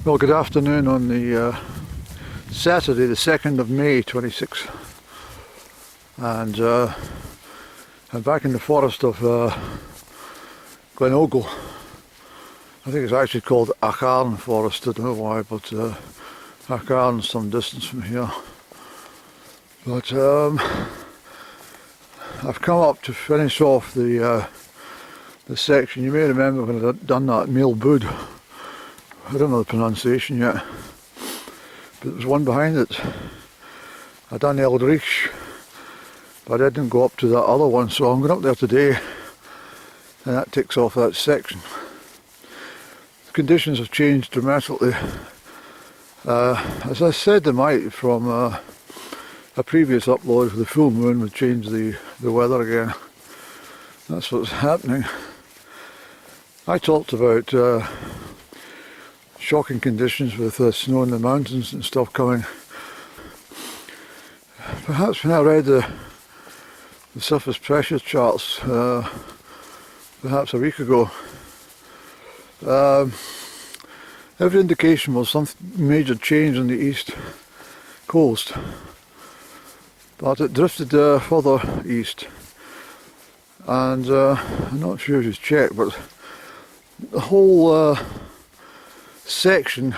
Well, good afternoon on the Saturday, the 2nd of May 26, and I'm back in the forest of Glen Ogle. I think it's actually called Acharn Forest, I don't know why, but Acharn's some distance from here. But I've come up to finish off the section. You may remember when I'd done that male bood. I don't know the pronunciation yet, but there's one behind it. I done Eldreich, but I didn't go up to that other one, so I'm going up there today, and that takes off that section. The conditions have changed dramatically. As I said, they might from a previous upload for the full moon would change the weather again. That's what's happening. I talked about shocking conditions with snow in the mountains and stuff coming. Perhaps when I read the surface pressure charts perhaps a week ago, every indication was some major change on the east coast, but it drifted further east, and I'm not sure if you've checked, but the whole section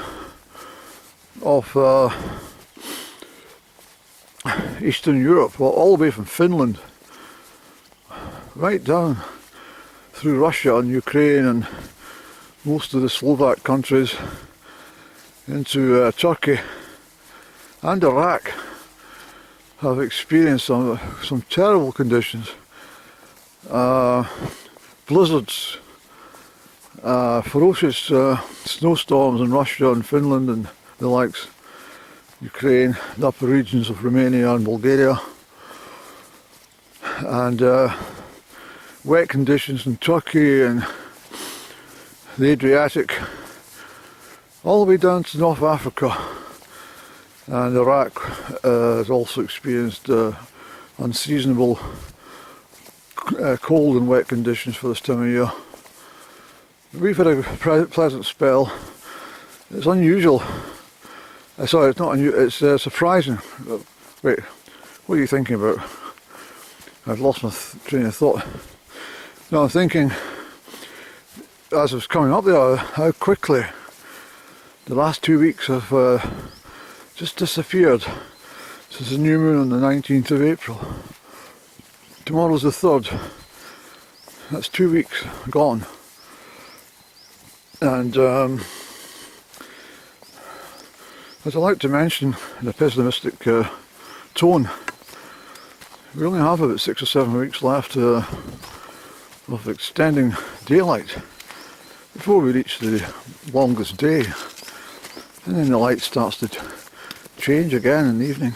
of Eastern Europe, well, all the way from Finland right down through Russia and Ukraine and most of the Slovak countries into Turkey and Iraq, have experienced some terrible conditions. Blizzards, ferocious snowstorms in Russia and Finland and the likes, Ukraine, the upper regions of Romania and Bulgaria, and wet conditions in Turkey and the Adriatic, all the way down to North Africa, and Iraq has also experienced unseasonable cold and wet conditions for this time of year. We've had a pleasant spell. It's unusual. Sorry, it's not unusual, it's surprising. Wait, what are you thinking about? I've lost my train of thought. No, I'm thinking, as I was coming up there, how quickly the last 2 weeks have just disappeared since the new moon on the 19th of April. Tomorrow's the 3rd. That's 2 weeks gone. And as I like to mention in a pessimistic tone, we only have about 6 or 7 weeks left of extending daylight before we reach the longest day, and then the light starts to change again in the evening,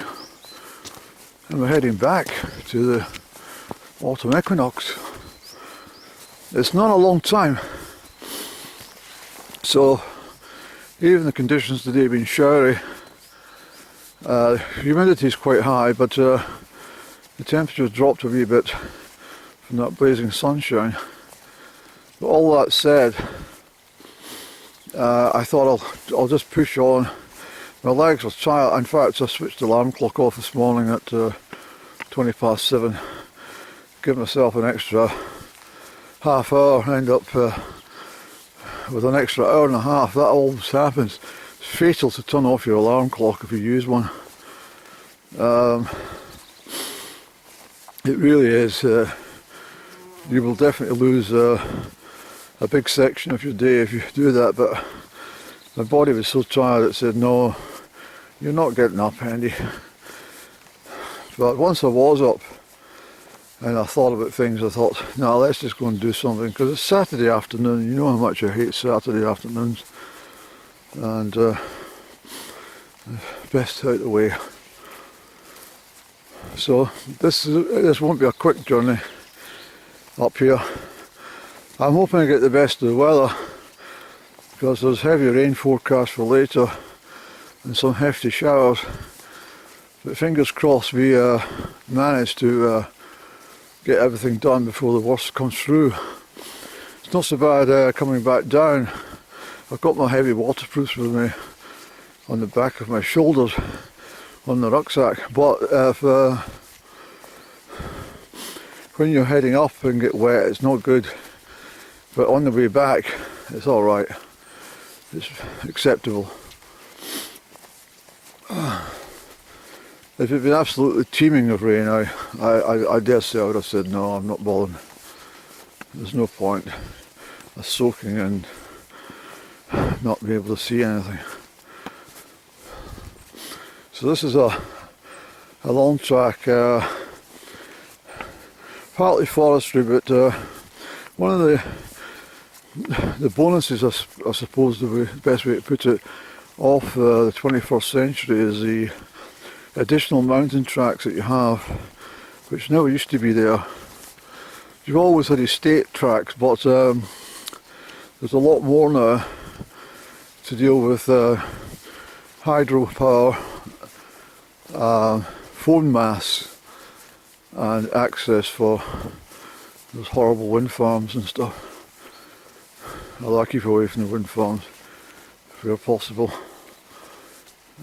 and we're heading back to the autumn equinox. It's not a long time. So even the conditions today have been showery. Humidity is quite high, but the temperature dropped a wee bit from that blazing sunshine. But all that said, I thought I'll just push on. My legs were tired. In fact, I switched the alarm clock off this morning at 7:20. Give myself an extra half hour, end up with an extra hour and a half. That always happens. It's fatal to turn off your alarm clock if you use one. It really is. You will definitely lose a big section of your day if you do that, but my body was so tired it said, no, you're not getting up, Andy. But once I was up and I thought about things, I thought, no, let's just go and do something, because it's Saturday afternoon. You know how much I hate Saturday afternoons, and best out of the way. So this won't be a quick journey up here. I'm hoping to get the best of the weather, because there's heavy rain forecast for later and some hefty showers, but fingers crossed we manage to get everything done before the worst comes through. It's not so bad coming back down I've got my heavy waterproofs with me on the back of my shoulders on the rucksack, but if when you're heading up and get wet, it's not good, but on the way back it's alright, it's acceptable. If it had been absolutely teeming of rain, I dare say I would have said no, I'm not bothering. There's no point of soaking and not being able to see anything. So this is a long track, partly forestry, but one of the bonuses, I suppose the best way to put it, of the 21st century is the additional mountain tracks that you have, which never used to be there. You've always had estate tracks, but there's a lot more now to deal with hydropower, phone masts, and access for those horrible wind farms and stuff. Although I keep away from the wind farms where possible.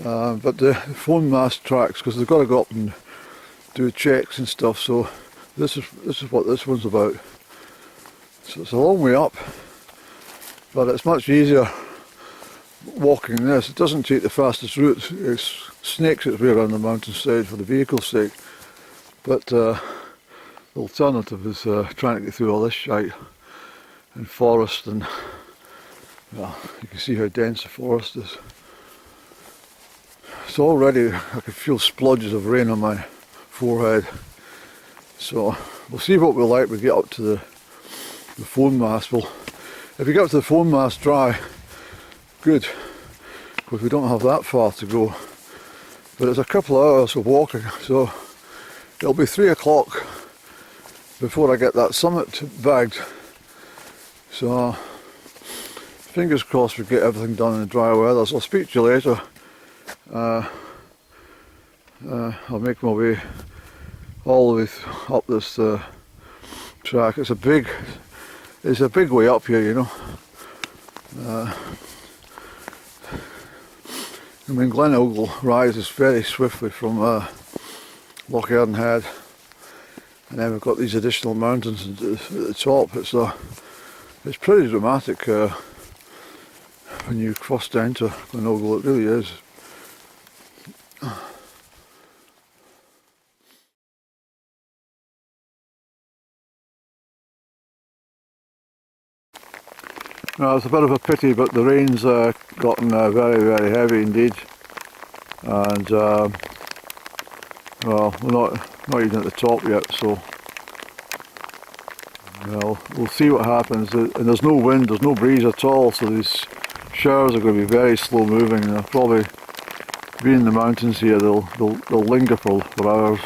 But the phone mast tracks, because they've got to go up and do checks and stuff, so this is what this one's about. So it's a long way up, but it's much easier walking this. It doesn't take the fastest route, it snakes its way around the mountainside for the vehicle's sake, but the alternative is trying to get through all this shite and forest, and well, you can see how dense the forest is. So already I can feel splodges of rain on my forehead, so we'll see what we're like when we get up to the phone mast. Well, if we get up to the phone mast dry, good, because we don't have that far to go, but it's a couple of hours of walking, so it'll be 3 o'clock before I get that summit bagged. So fingers crossed we get everything done in the dry weather. So I'll speak to you later. I'll make my way all the way up this track. It's a big way up here, you know. I mean, Glen Ogle rises very swiftly from Loch Earn Head, and then we've got these additional mountains at the top. It's pretty dramatic when you cross down to Glen Ogle. It really is. Well, it's a bit of a pity, but the rain's gotten very, very heavy indeed, and well, we're not even at the top yet, so well, we'll see what happens. And there's no wind, there's no breeze at all, so these showers are going to be very slow moving, and they'll probably be in the mountains here. They'll linger for hours.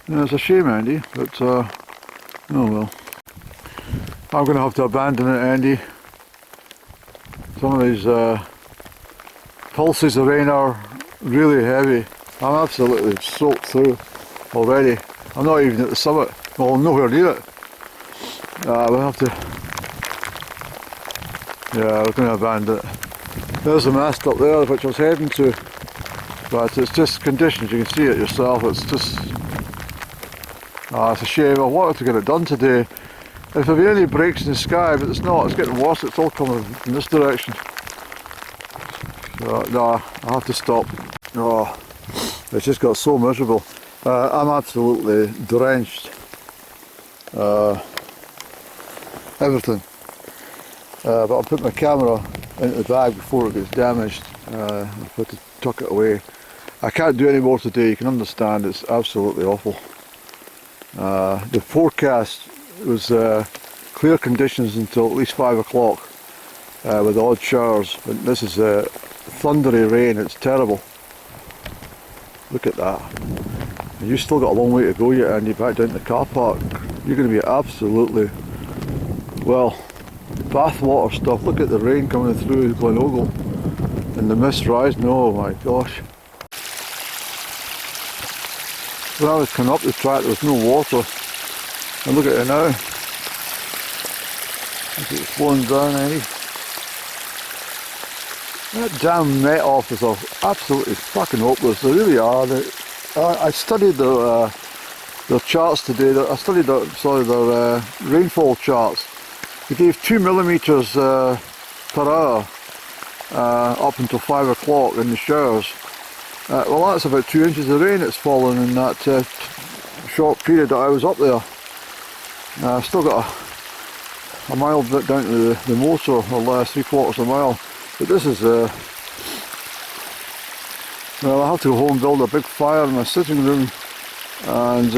Yeah, it's a shame, Andy, but oh well. I'm going to have to abandon it, Andy. Some of these pulses of rain are really heavy. I'm absolutely soaked through already. I'm not even at the summit. Well, I'm nowhere near it. We'll have to... Yeah, we're going to abandon it. There's the mast up there, which I was heading to. But it's just conditions, you can see it yourself. It's just... it's a shame. I wanted to get it done today. If there be any breaks in the sky, but it's not, it's getting worse, it's all coming in this direction. So, no, I have to stop. Oh, it's just got so miserable. I'm absolutely drenched. Everything. But I'll put my camera into the bag before it gets damaged. I've had to tuck it away. I can't do any more today, you can understand, it's absolutely awful. The forecast was clear conditions until at least 5 o'clock with odd showers, but this is thundery rain. It's terrible. Look at that. And you've still got a long way to go yet, and you're back down to the car park. You're going to be absolutely, well, bathwater stuff. Look at the rain coming through Glen Ogle and the mist rising. Oh my gosh. When I was coming up the track there was no water, and look at it now. Look at it flowing down, Eddie. That damn net office are absolutely fucking hopeless. They really are. I studied their charts today. I studied their rainfall charts. They gave 2 millimeters per hour up until 5 o'clock in the showers. Well, that's about 2 inches of rain that's fallen in that short period that I was up there. I've still got a mile bit down to the motor, or last 3/4 of a mile. But this is, well, I have to go home and build a big fire in my sitting room and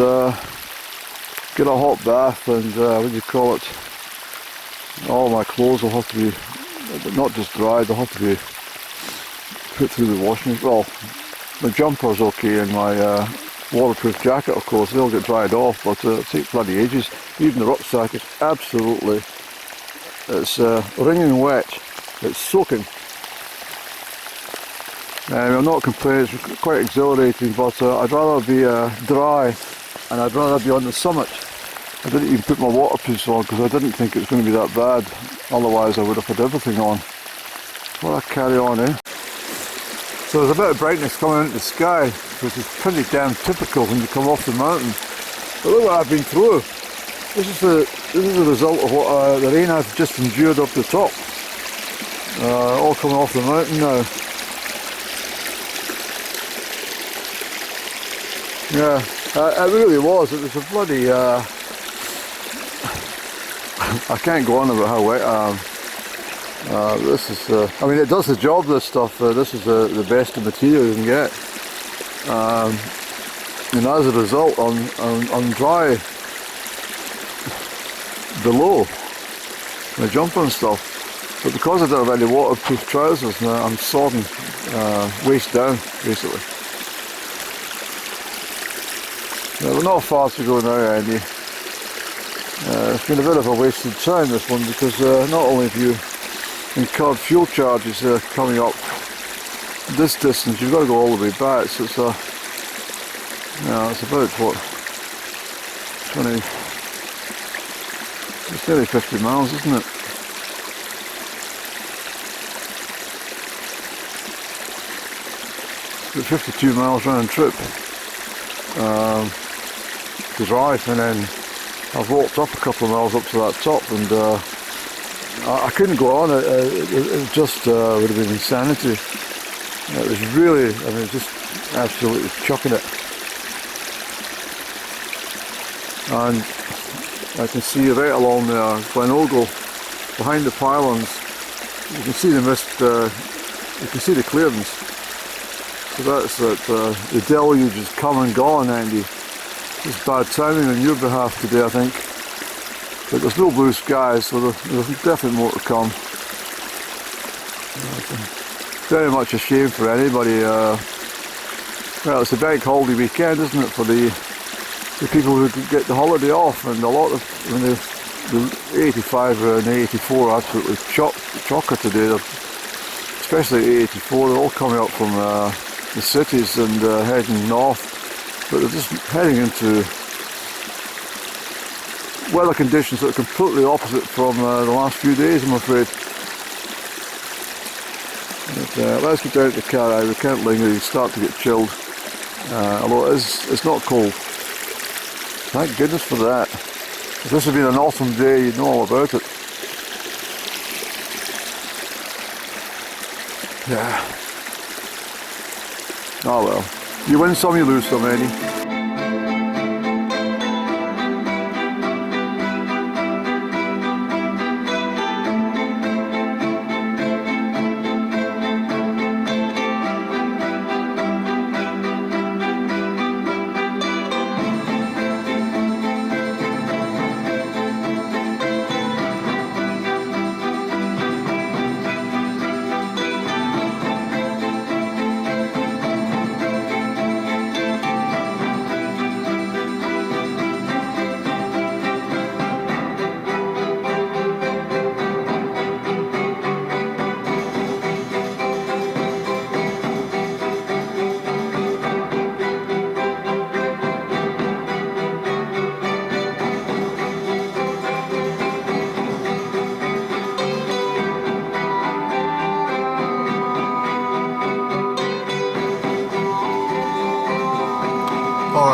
get a hot bath and, what do you call it, all my clothes will have to be, not just dried, they'll have to be put through the washing. Well, my jumper's okay and my waterproof jacket, of course, they'll get dried off, but it'll take bloody ages. Even the rucksack is absolutely, it's wringing wet, it's soaking. I'm not complaining, it's quite exhilarating, but I'd rather be dry and I'd rather be on the summit. I didn't even put my waterproofs on because I didn't think it was going to be that bad, otherwise I would have had everything on. Well, I carry on, eh? So there's a bit of brightness coming into the sky, which is pretty damn typical when you come off the mountain. But look what I've been through. This is the result of what the rain I've just endured up the top. All coming off the mountain now. Yeah, it really was. It was a bloody. I can't go on about how wet I am. This is, I mean, it does the job, this stuff. This is the best of material you can get. And as a result, I'm dry below my jumper and stuff. But because I don't have any waterproof trousers now, I'm sodden waist down, basically. Yeah, we're not far to go now, Andy. It's been a bit of a wasted time, this one, because not only have you incurred fuel charges coming up this distance, you've got to go all the way back, so it's it's about, what, 20, it's nearly 50 miles, isn't it? It's about 52 miles round trip to drive, and then I've walked up a couple of miles up to that top, and I couldn't go on. It just would have been insanity. It was really, I mean, just absolutely chucking it. And I can see right along there, Glen Ogle, behind the pylons, you can see the mist, you can see the clearance. So that's that, the deluge is come and gone, Andy. It's bad timing on your behalf today, I think. But there's no blue skies, so there's definitely more to come. Very much a shame for anybody. Well, it's a bank holiday weekend, isn't it, for the people who get the holiday off, and a lot of the 85 and the 84 are absolutely chocker today. Especially 84, they're all coming up from the cities and heading north, but they're just heading into weather conditions that are completely opposite from the last few days, I'm afraid. But, let's get down to the car. We can't linger, you start to get chilled, although it's not cold. Thank goodness for that. If this had been an autumn day, you'd know all about it. Yeah. Oh well. You win some, you lose some, Eddie.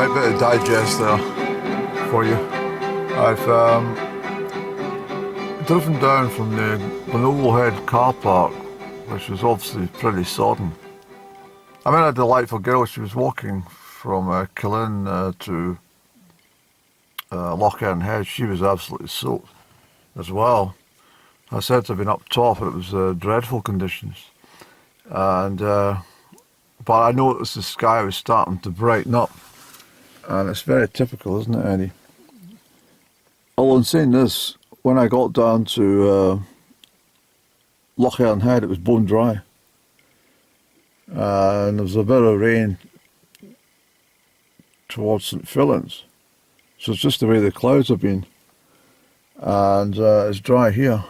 Right, bit of digest there for you. I've driven down from the Glen Ogle Head car park, which was obviously pretty sodden. I met a delightful girl. She was walking from Glen to Loch Earn Head. She was absolutely soaked as well. I said to have been up top, and it was dreadful conditions. And but I noticed the sky was starting to brighten up, and it's very typical, isn't it, Eddie? Although in saying this, when I got down to Loch Earn Head, it was bone dry, and there was a bit of rain towards St Phillips, so it's just the way the clouds have been, and it's dry here.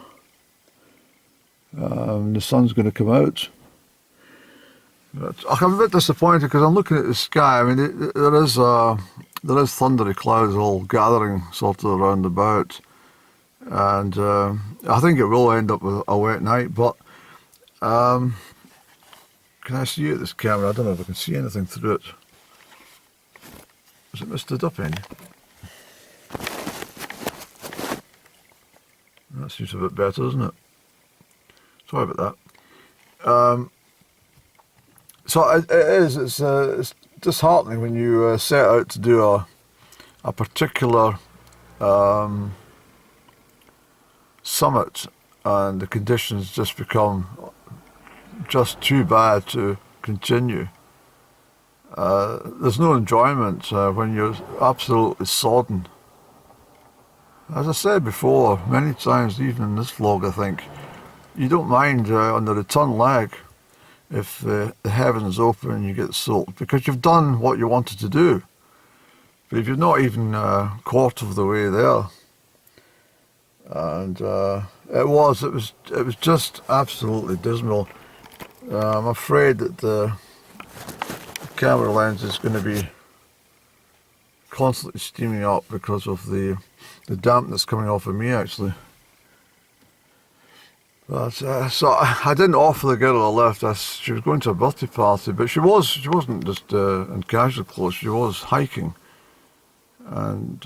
The sun's going to come out. But I'm a bit disappointed because I'm looking at the sky. I mean, there is thundery clouds all gathering sort of around about, and I think it will end up with a wet night. But can I see you at this camera? I don't know if I can see anything through it. Is it misted up any? That seems a bit better, doesn't it? Sorry about that. So it is. It's disheartening when you set out to do a particular summit, and the conditions just become just too bad to continue. There's no enjoyment when you're absolutely sodden. As I said before, many times, even in this vlog, I think, you don't mind on the return leg if the heavens open and you get soaked, because you've done what you wanted to do. But if you're not even a quarter of the way there, and it was just absolutely dismal. I'm afraid that the camera lens is going to be constantly steaming up because of the dampness coming off of me, actually. But so I didn't offer the girl a lift. She was going to a birthday party, but she wasn't just in casual clothes. She was hiking, and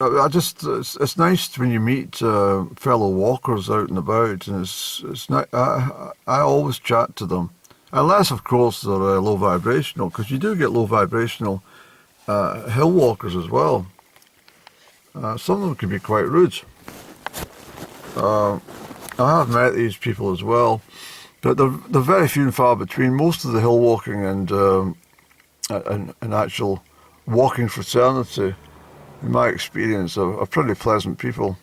it's nice when you meet fellow walkers out and about, and it's not. I always chat to them, unless of course they're low vibrational, because you do get low vibrational hill walkers as well. Some of them can be quite rude. I have met these people as well, but they're very few and far between. Most of the hill walking and actual walking fraternity, in my experience, are pretty pleasant people,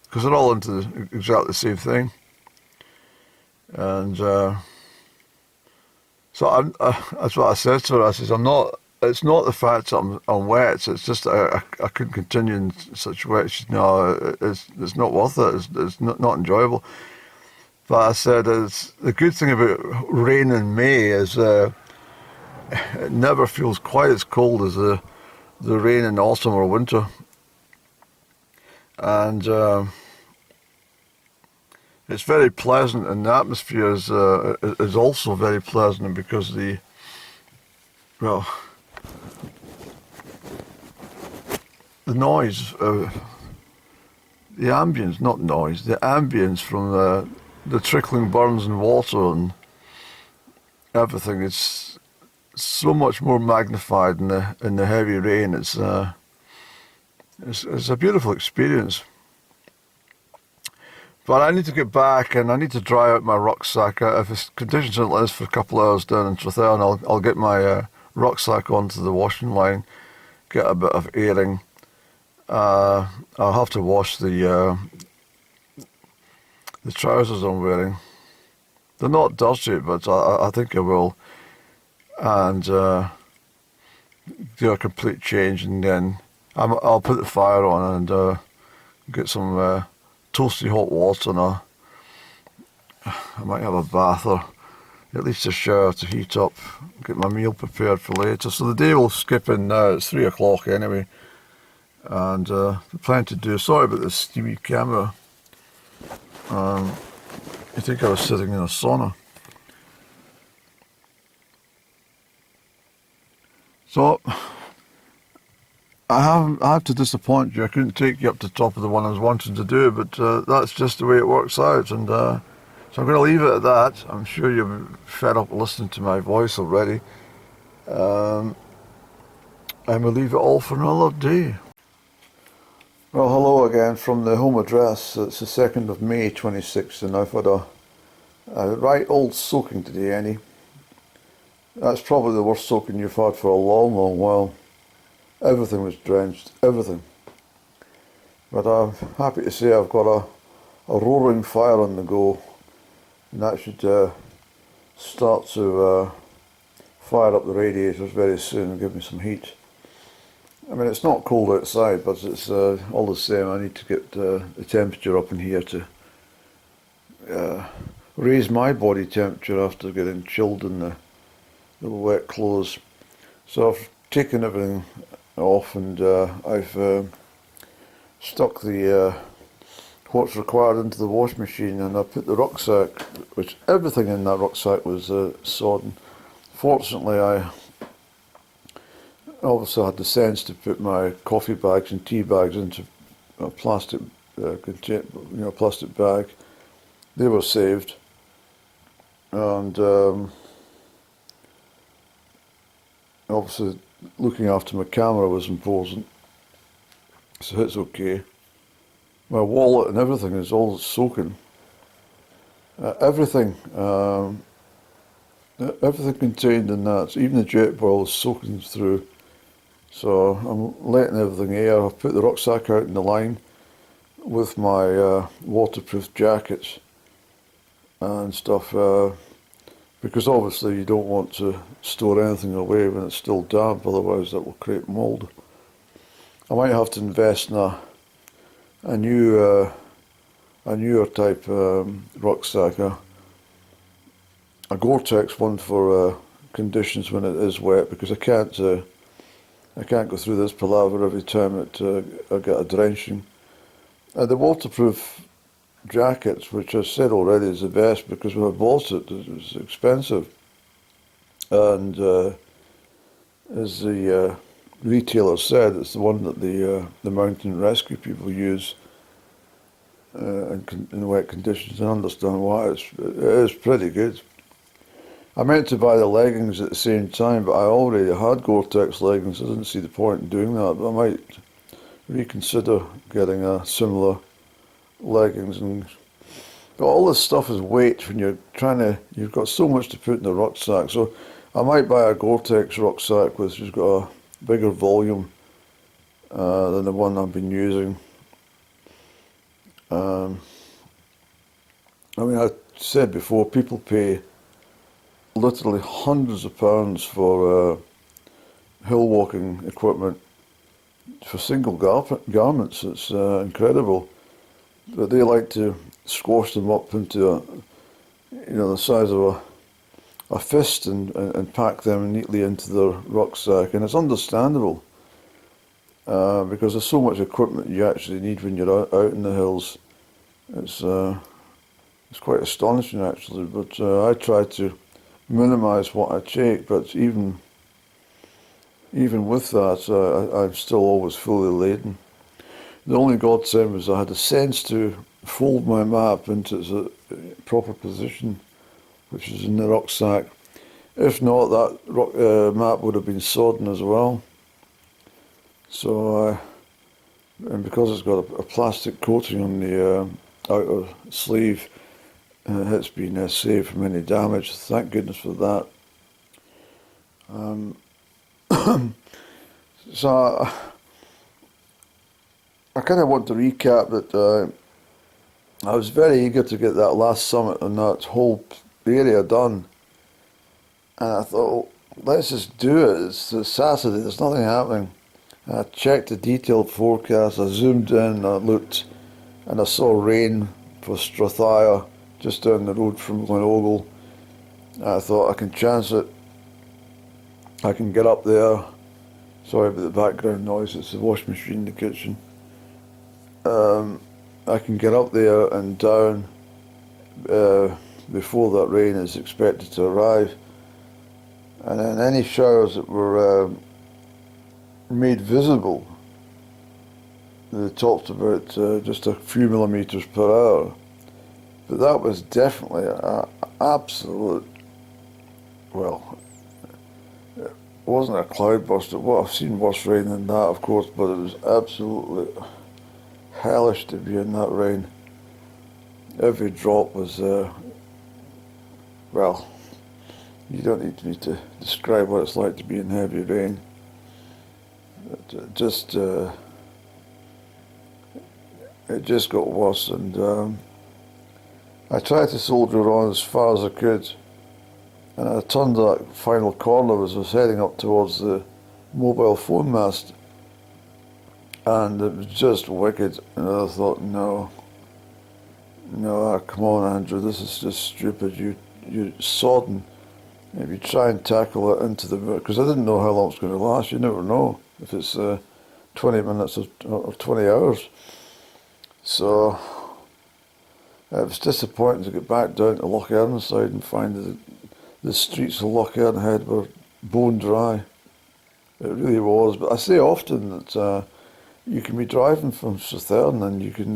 because they're all into exactly the same thing. And so that's what I said to her. I says, it's not the fact that I'm wet, it's just that I couldn't continue in such wet. She said, no, it's not worth it, it's not enjoyable. But I said, the good thing about rain in May is it never feels quite as cold as the rain in autumn or winter. And it's very pleasant, and the atmosphere is also very pleasant, because the noise, the ambience, not noise, the ambience from the trickling burns and water and everything is so much more magnified in the heavy rain. It's a beautiful experience. But I need to get back, and I need to dry out my rucksack. If it's conditions like this for a couple of hours down in Trethern, I'll get my rucksack onto the washing line, get a bit of airing. I'll have to wash the trousers I'm wearing. They're not dirty, but I think I will. And do a complete change, and then I'll put the fire on and get some toasty hot water, and I might have a bath, or at least a shower to heat up, get my meal prepared for later. So the day will skip in now. It's 3 o'clock anyway, and plenty to do. Sorry about this steamy camera. I think I was sitting in a sauna. So I have to disappoint you. I couldn't take you up to the top of the one I was wanting to do, but that's just the way it works out. And so I'm going to leave it at that. I'm sure you're fed up listening to my voice already. And we'll leave it all for another day. Well, hello again from the home address. It's the 2nd of May 2016. I've had a right old soaking today, Annie. That's probably the worst soaking you've had for a long, long while. Everything was drenched, everything. But I'm happy to say I've got a roaring fire on the go, and that should start to fire up the radiators very soon and give me some heat. I mean, it's not cold outside, but it's all the same. I need to get the temperature up in here to raise my body temperature after getting chilled in the wet clothes. So I've taken everything off, and I've stuck the what's required into the wash machine, and I put the rucksack, which everything in that rucksack was sodden. Fortunately, I also had the sense to put my coffee bags and tea bags into a plastic plastic bag. They were saved, and obviously looking after my camera was important, so it's okay. My wallet and everything is all soaking. Everything contained in that, even the jet oil, is soaking through. So I'm letting everything air. I've put the rucksack out in the line with my waterproof jackets and stuff, because obviously you don't want to store anything away when it's still damp, otherwise that will create mould. I might have to invest in a newer type rucksack, a Gore-Tex one for conditions when it is wet, because I can't go through this palaver every time I get a drenching. The waterproof jackets, which I said already is the best, because when I bought it, it was expensive, and as the retailer said, it's the one that the mountain rescue people use in wet conditions. I understand why. It is pretty good. I meant to buy the leggings at the same time, but I already had Gore-Tex leggings. I didn't see the point in doing that, but I might reconsider getting a similar leggings. But all this stuff is weight when you've got so much to put in the rucksack. So I might buy a Gore-Tex rucksack which has got a bigger volume than the one I've been using. I mean, I said before, people pay literally hundreds of pounds for hill walking equipment for single garments. It's incredible, but they like to squash them up into the size of a fist and pack them neatly into their rucksack, and it's understandable because there's so much equipment you actually need when you're out in the hills. It's quite astonishing actually, but I try to minimise what I take, but even with that, I'm still always fully laden. The only godsend was I had a sense to fold my map into its proper position, which is in the rucksack. If not, that map would have been sodden as well. So, and because it's got a plastic coating on the outer sleeve, it's been saved from any damage. Thank goodness for that. So I kind of want to recap that I was very eager to get that last summit and that whole area done, and I thought, let's just do it. It's Saturday, there's nothing happening. I checked the detailed forecast, I zoomed in, I looked, and I saw rain for Strathire, just down the road from Glen Ogle. I thought, I can chance it. I can get up there. Sorry about the background noise, it's the wash machine in the kitchen. I can get up there and down before that rain is expected to arrive. And then any showers that were made visible. They talked about just a few millimetres per hour, but that was definitely an absolute, well, it wasn't a cloudburst. Well, I've seen worse rain than that, of course, but it was absolutely hellish to be in that rain. Every drop was, well, you don't need me to describe what it's like to be in heavy rain. It just got worse, and I tried to soldier on as far as I could, and I turned that final corner as I was heading up towards the mobile phone mast, and it was just wicked, and I thought, no, come on, Andrew, this is just stupid. You're sodden. If you try and tackle it into the, because I didn't know how long it's going to last. You never know if it's 20 minutes or 20 hours. So it was disappointing to get back down to Loch Ernonside and find that the streets of Loch Ernhead were bone dry. It really was. But I say often that you can be driving from Southern and you can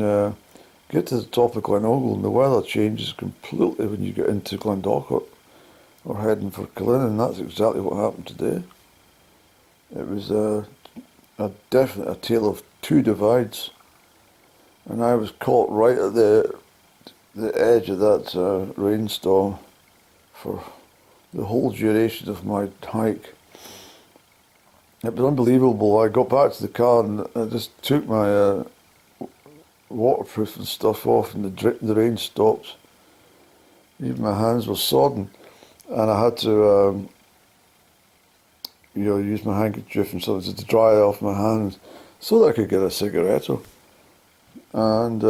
get to the top of Glen Ogle and the weather changes completely when you get into Glendalough or heading for Cullinan, and that's exactly what happened today. It was definitely a tale of two divides, and I was caught right at the edge of that rainstorm for the whole duration of my hike. It was unbelievable. I got back to the car and I just took my waterproof and stuff off, and the rain stopped. Even my hands were sodden, and I had to use my handkerchief and something to dry off my hands so that I could get a cigarette. And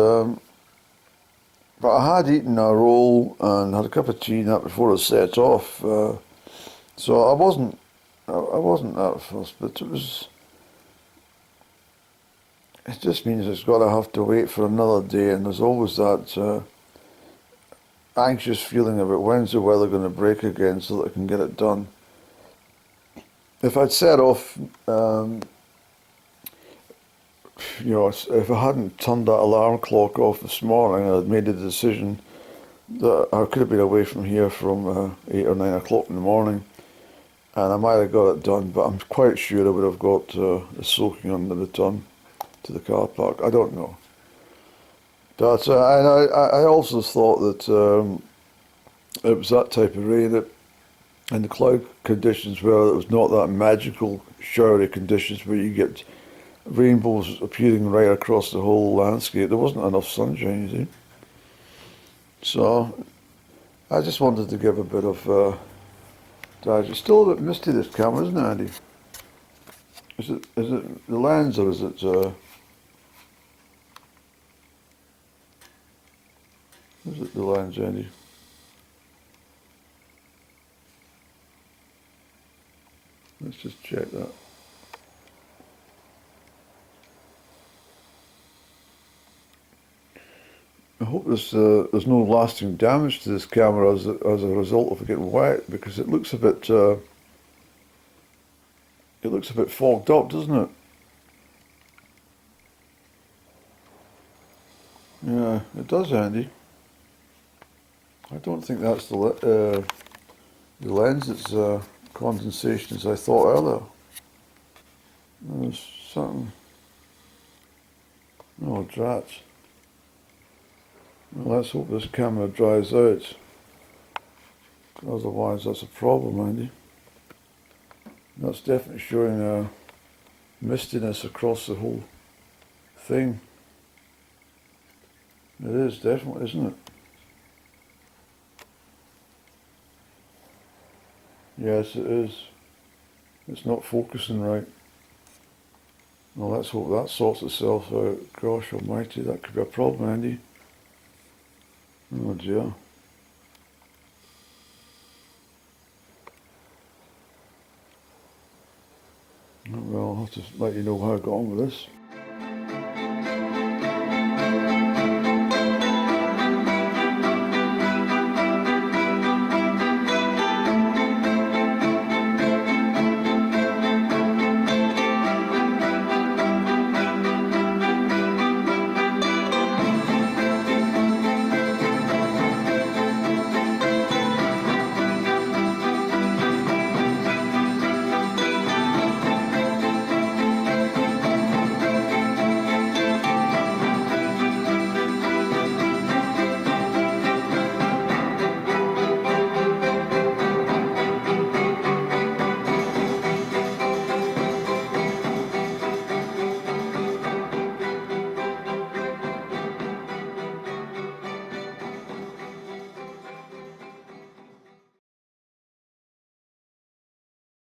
but I had eaten a roll and had a cup of tea and that before I set off, so I wasn't that fussed. But it just means it's got to have to wait for another day, and there's always that anxious feeling about when's the weather going to break again so that I can get it done. If I'd set off, if I hadn't turned that alarm clock off this morning, I'd made a decision that I could have been away from here from 8 or 9 o'clock in the morning, and I might have got it done, but I'm quite sure I would have got a soaking on the return to the car park. I don't know. But I also thought that it was that type of rain that, and the cloud conditions where it was not that magical showery conditions where you get rainbows appearing right across the whole landscape. There wasn't enough sunshine, you see. So I just wanted to give a bit of digest. Still a bit misty, this camera, isn't it, Andy? Is it the lens, or is it the lens, Andy? Let's just check that. I hope there's no lasting damage to this camera as a result of it getting wet, because it looks a bit fogged up, doesn't it? Yeah, it does, Andy. I don't think that's the lens that's condensation as I thought earlier. There's something. Oh, drats. Well, let's hope this camera dries out. Otherwise, that's a problem, Andy. That's definitely showing mistiness across the whole thing. It is, definitely, isn't it? Yes, it is. It's not focusing right. Well, let's hope that sorts itself out. Gosh almighty, that could be a problem, Andy. Oh dear. Oh, well, I'll have to let you know how I got on with this.